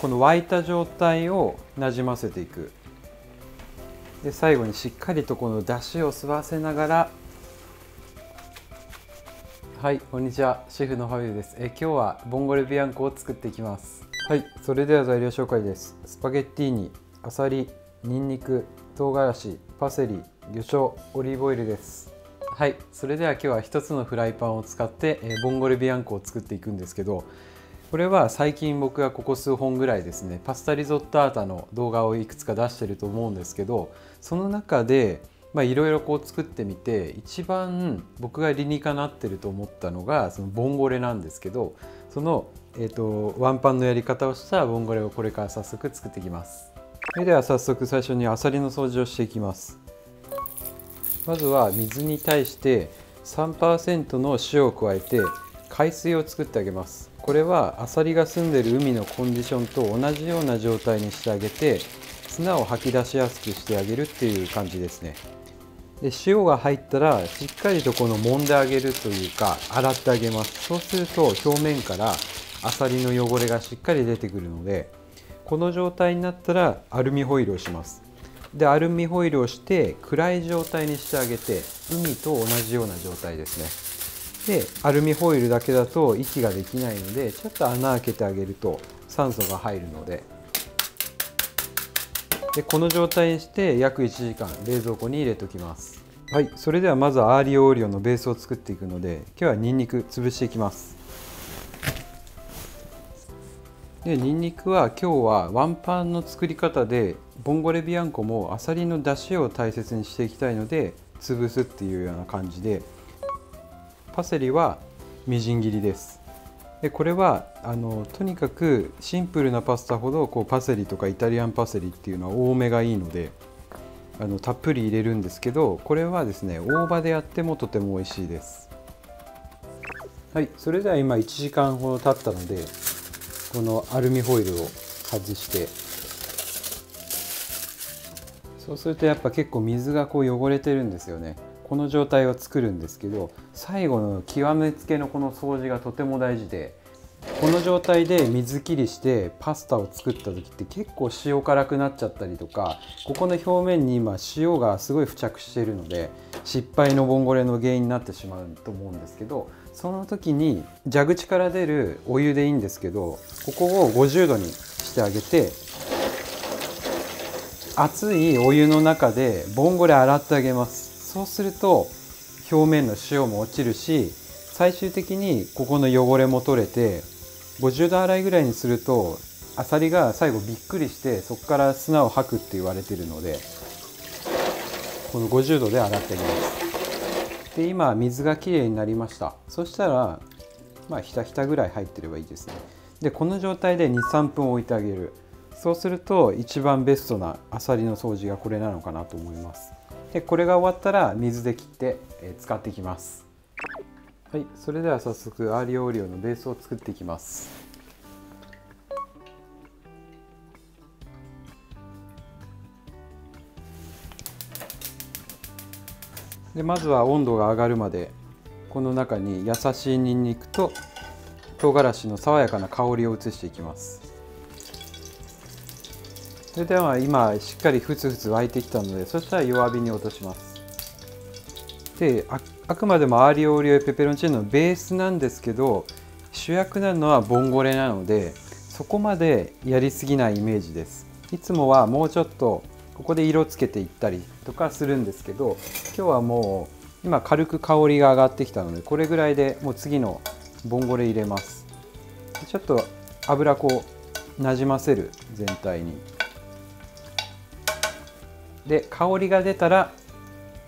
この沸いた状態をなじませていく。で最後にしっかりとこの出汁を吸わせながら。はい、こんにちは、シェフのファビルです。今日はボンゴレビアンコを作っていきます。はい、それでは材料紹介です。スパゲッティーニ、あさり、にんにく、唐辛子、パセリ、魚醤、オリーブオイルです。はい、それでは今日は1つのフライパンを使ってボンゴレビアンコを作っていくんですけど、これは最近僕がここ数本ぐらいですね、パスタリゾットアータの動画をいくつか出してると思うんですけど、その中でいろいろこう作ってみて一番僕が理にかなってると思ったのがそのボンゴレなんですけど、その、ワンパンのやり方をしたボンゴレをこれから早速作っていきます。それでは早速最初にあさりの掃除をしていきます。まずは水に対して 3% の塩を加えて海水を作ってあげます。これはアサリが住んでいる海のコンディションと同じような状態にしてあげて、砂を吐き出しやすくしてあげるっていう感じですね。で塩が入ったらしっかりとこの揉んであげるというか洗ってあげます。そうすると表面からアサリの汚れがしっかり出てくるので、この状態になったらアルミホイルをします。でアルミホイルをして暗い状態にしてあげて、海と同じような状態ですね。でアルミホイルだけだと息ができないので、ちょっと穴開けてあげると酸素が入るので、この状態にして約1時間冷蔵庫に入れておきます。はい、それではまずはアーリオオリオのベースを作っていくので、今日はニンニク潰していきます。でニンニクは今日はワンパンの作り方で、ボンゴレビアンコもあさりの出汁を大切にしていきたいので潰すっていうような感じで、パセリはみじん切りです。でこれはとにかくシンプルなパスタほどパセリとかイタリアンパセリっていうのは多めがいいのでたっぷり入れるんですけど、これはですね大葉でやってもとても美味しいです。はい、それでは今1時間ほど経ったので、このアルミホイルを外して、そうするとやっぱ結構水が汚れてるんですよね。この状態を作るんですけど、最後の極めつけのこの掃除がとても大事で、この状態で水切りしてパスタを作った時って結構塩辛くなっちゃったりとか、ここの表面に今塩がすごい付着しているので失敗のボンゴレの原因になってしまうと思うんですけど、その時に蛇口から出るお湯でいいんですけど、ここを50度にしてあげて、熱いお湯の中でボンゴレ洗ってあげます。そうすると表面の塩も落ちるし、最終的にここの汚れも取れて、50度洗いぐらいにするとアサリが最後びっくりしてそこから砂を吐くって言われてるので、この50度で洗ってあげます。で今水がきれいになりました。そしたらひたひたぐらい入ってればいいですね。でこの状態で 2,3 分置いてあげる。そうすると一番ベストなアサリの掃除がこれなのかなと思います。でこれが終わったら水で切って使っていきます。はい、それでは早速アーリオオリオのベースを作っていきます。でまずは温度が上がるまでこの中に優しいニンニクと唐辛子の爽やかな香りを移していきます。それでは今しっかりふつふつ沸いてきたので、そしたら弱火に落とします。であくまでもアーリオオリオペペロンチーノのベースなんですけど、主役なのはボンゴレなのでそこまでやりすぎないイメージです。いつもはもうちょっとここで色つけていったりとかするんですけど、今日はもう今軽く香りが上がってきたので、これぐらいでもう次のボンゴレ入れます。ちょっと油なじませる、全体に。で香りが出たら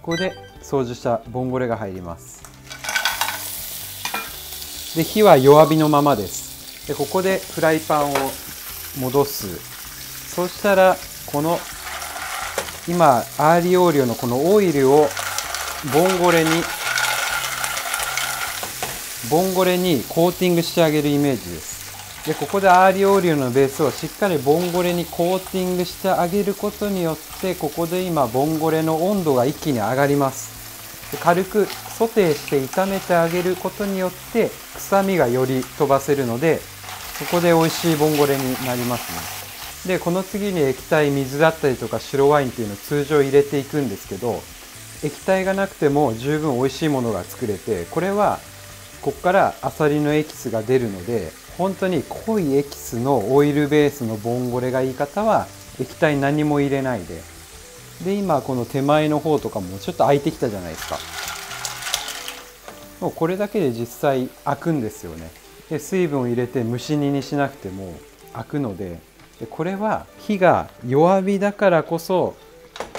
ここで掃除したボンゴレが入ります。で火は弱火のままです。でここでフライパンを戻す。そしたらこの今アーリオオリオのこのオイルをボンゴレにコーティングしてあげるイメージです。でここでアーリオオリオのベースをしっかりボンゴレにコーティングしてあげることによって、ここで今ボンゴレの温度が一気に上がります。で軽くソテーして炒めてあげることによって臭みがより飛ばせるので、ここで美味しいボンゴレになりますね。でこの次に液体水だったりとか白ワインっていうのを通常入れていくんですけど、液体がなくても十分美味しいものが作れて、これはここからアサリのエキスが出るので、本当に濃いエキスのオイルベースのボンゴレがいい方は液体何も入れないで、今この手前の方とかもちょっと開いてきたじゃないですか。もうこれだけで実際開くんですよね。で水分を入れて蒸し煮にしなくても開くので、これは火が弱火だからこそ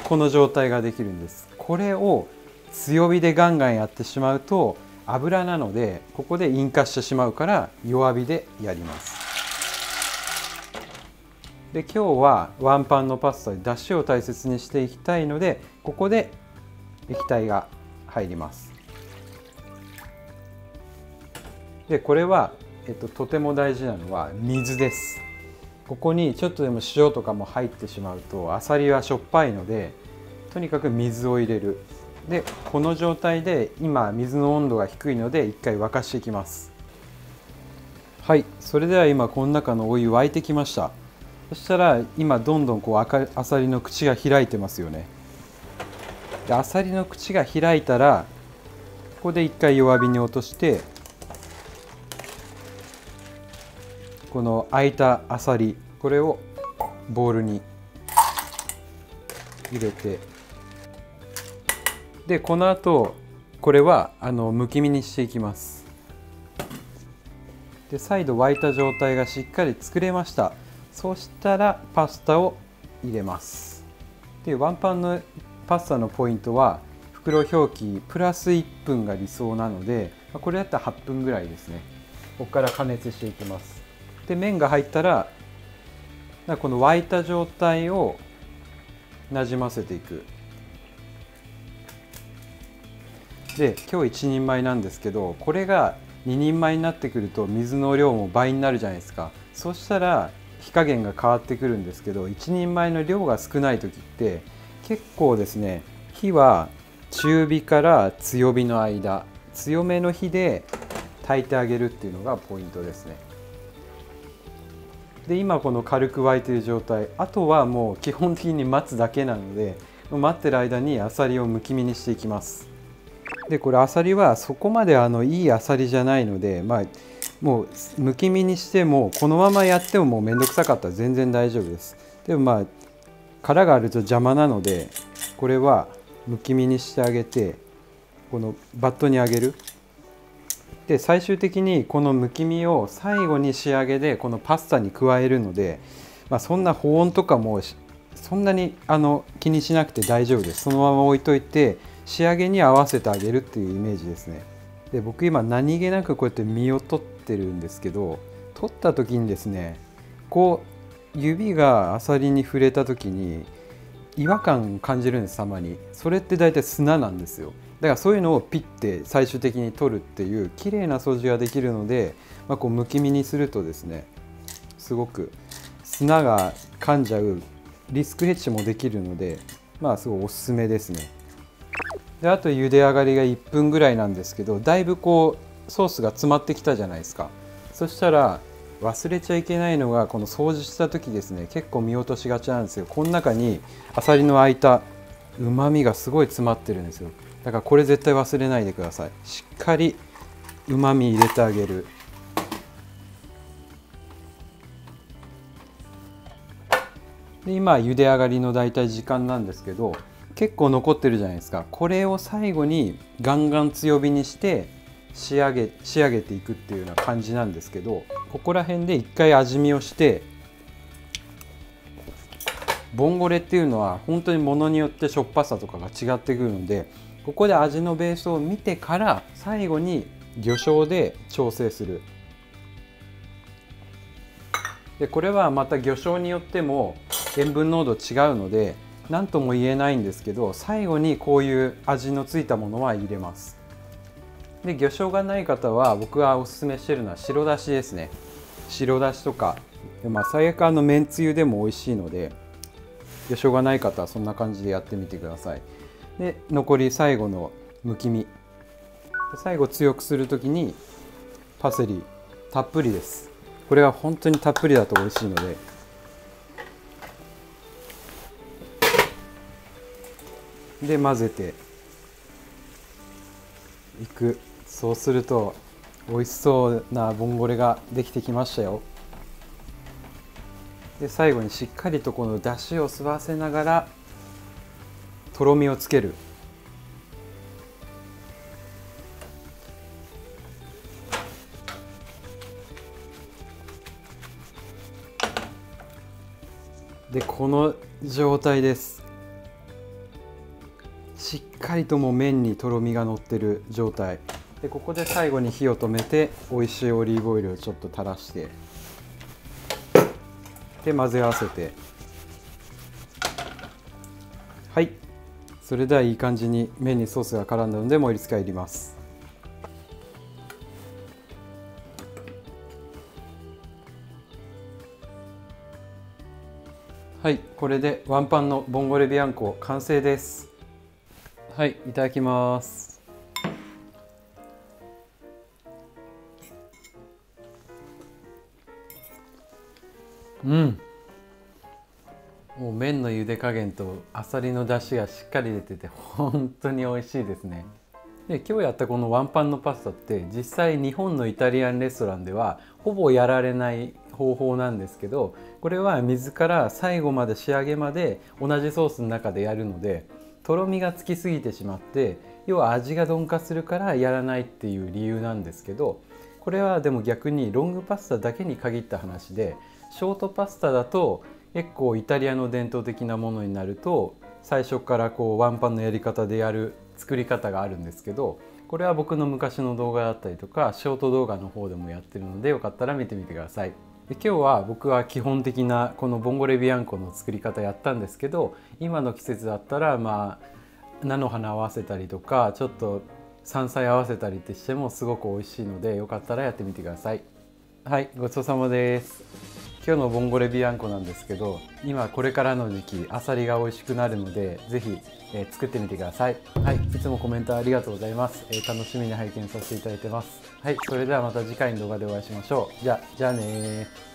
この状態ができるんです。これを強火でガンガンやってしまうと油なので、ここで引火してしまうから弱火でやります。で今日はワンパンのパスタで出汁を大切にしていきたいので、ここで液体が入ります。でこれは、とても大事なのは水です。ここにちょっとでも塩とかも入ってしまうとアサリはしょっぱいので、とにかく水を入れる。でこの状態で今水の温度が低いので一回沸かしていきます。はい、それでは今この中のお湯沸いてきました。そしたら今どんどんこうアサリの口が開いてますよね。でアサリの口が開いたらここで一回弱火に落として、この開いたアサリ、これをボウルに入れて、でこの後これはむき身にしていきます。で再度沸いた状態がしっかり作れました。そうしたらパスタを入れます。でワンパンのパスタのポイントは袋表記プラス1分が理想なので、これだったら8分ぐらいですね。ここから加熱していきます。で麺が入ったらこの沸いた状態をなじませていく。で今日1人前なんですけど、これが2人前になってくると水の量も倍になるじゃないですか。そしたら火加減が変わってくるんですけど、1人前の量が少ない時って結構ですね、火は中火から強火の間、強めの火で炊いてあげるっていうのがポイントですね。で今この軽く沸いている状態、あとはもう基本的に待つだけなので、待ってる間にアサリをむき身にしていきます。でこれアサリはそこまでいいアサリじゃないので、もうむき身にしてもこのままやってももうめんどくさかったら全然大丈夫です。でも殻があると邪魔なので、これはむき身にしてあげて、このバットにあげる。で最終的にこのむき身を最後に仕上げでこのパスタに加えるので、そんな保温とかもそんなに気にしなくて大丈夫です。そのまま置いといて仕上げに合わせてあげるっていうイメージですね。で僕今何気なくこうやって身を取ってるんですけど、取った時にですね、こう指がアサリに触れた時に違和感を感じるんです、たまに。それって大体砂なんですよ。だからそういうのをピッて最終的に取るっていう綺麗な掃除ができるので、こうむき身にするとですね、すごく砂が噛んじゃうリスクヘッジもできるので、すごいおすすめですね。であと茹で上がりが1分ぐらいなんですけど、だいぶこうソースが詰まってきたじゃないですか。そしたら忘れちゃいけないのが、この掃除した時ですね、結構見落としがちなんですよ。この中にアサリの空いたうまみがすごい詰まってるんですよ。だからこれ絶対忘れないでください。しっかりうまみ入れてあげる。で今茹で上がりのだいたい時間なんですけど、結構残ってるじゃないですか。これを最後にガンガン強火にして仕上げていくっていうような感じなんですけど、ここら辺で一回味見をして、ボンゴレっていうのは本当にものによってしょっぱさとかが違ってくるので、ここで味のベースを見てから最後に魚醤で調整する。でこれはまた魚醤によっても塩分濃度違うので何とも言えないんですけど、最後にこういう味のついたものは入れます。で魚醤がない方は僕がおすすめしているのは白だしですね。白だしとか、最悪めんつゆでも美味しいので、魚醤がない方はそんな感じでやってみてください。で残り最後のむき身、最後強くする時にパセリたっぷりです。これは本当にたっぷりだと美味しいので、で混ぜていく。そうすると美味しそうなボンゴレができてきましたよ。で最後にしっかりとこの出汁を吸わせながらとろみをつける。でこの状態です。しっかりともう麺にとろみが乗ってる状態で、ここで最後に火を止めて美味しいオリーブオイルをちょっと垂らしてで混ぜ合わせて、はい、それではいい感じに麺にソースが絡んだので盛り付け入ります。はい、これでワンパンのボンゴレビアンコ完成です。はい、いただきます。もう麺の茹で加減とあさりの出汁がしっかり出てて本当に美味しいですね。で今日やったこのワンパンのパスタって実際日本のイタリアンレストランではほぼやられない方法なんですけど、これは水から最後まで仕上げまで同じソースの中でやるのでとろみがつきすぎてしまって、要は味が鈍化するからやらないっていう理由なんですけど、これはでも逆にロングパスタだけに限った話で、ショートパスタだと結構イタリアの伝統的なものになると最初からこうワンパンのやり方でやる作り方があるんですけど、これは僕の昔の動画だったりとかショート動画の方でもやってるのでよかったら見てみてください。で今日は僕は基本的なこのボンゴレビアンコの作り方やったんですけど、今の季節だったら菜の花合わせたりとかちょっと山菜合わせたりってしてもすごく美味しいのでよかったらやってみてください。はい、ごちそうさまです。今日のボンゴレビアンコなんですけど、今これからの時期あさりが美味しくなるのでぜひ、作ってみてください。はい、いつもコメントありがとうございます。楽しみに拝見させていただいてます。はい、それではまた次回の動画でお会いしましょう。じゃあねー。